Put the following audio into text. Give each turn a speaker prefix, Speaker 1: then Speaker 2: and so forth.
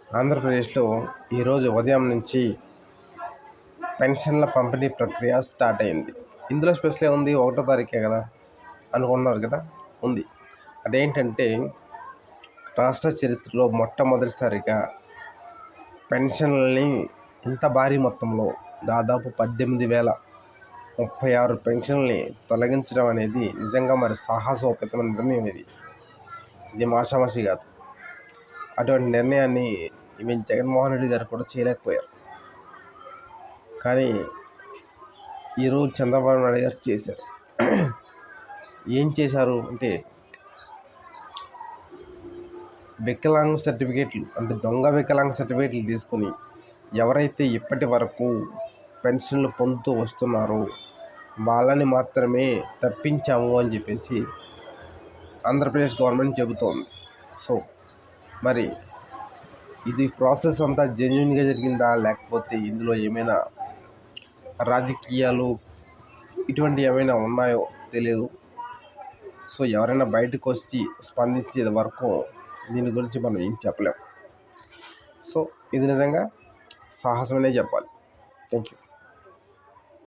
Speaker 1: ఆంధ్రప్రదేశ్లో ఈరోజు ఉదయం నుంచి పెన్షన్ల పంపిణీ ప్రక్రియ స్టార్ట్ అయింది. ఇందులో స్పెషల్ ఏముంది, 1వ తారీఖే కదా అనుకున్నారు కదా, ఉంది. అదేంటంటే రాష్ట్ర చరిత్రలో మొట్టమొదటిసారిగా పెన్షన్లని ఇంత భారీ మొత్తంలో దాదాపు 18,036 పెన్షన్లని తొలగించడం అనేది నిజంగా మరి సాహసోపేతమైన నిర్ణయం. ఇది మాషామాషి కాదు. అటువంటి నిర్ణయాన్ని ఈవెన్ జగన్మోహన్ రెడ్డి గారు కూడా చేయలేకపోయారు. కానీ ఈరోజు చంద్రబాబు నాయుడు గారు చేశారు. ఏం చేశారు అంటే, వికలాంగ్ సర్టిఫికేట్లు అంటే దొంగ వికలాంగ్ సర్టిఫికేట్లు తీసుకుని ఎవరైతే ఇప్పటి వరకు పెన్షన్లు పొందుతూ వస్తున్నారో వాళ్ళని మాత్రమే తప్పించాము అని చెప్పేసి ఆంధ్రప్రదేశ్ గవర్నమెంట్ చెబుతోంది. సో మరి ఇది ప్రాసెస్ అంతా జెన్యున్గా జరిగిందా, లేకపోతే ఇందులో ఏమైనా రాజకీయాలు ఇటువంటి ఏమైనా ఉన్నాయో తెలియదు. సో ఎవరైనా బయటకు వచ్చి స్పందించేది వరకు దీని గురించి మనం ఏం చెప్పలేం. సో ఇది నిజంగా సాహసమనే చెప్పాలి. Thank you.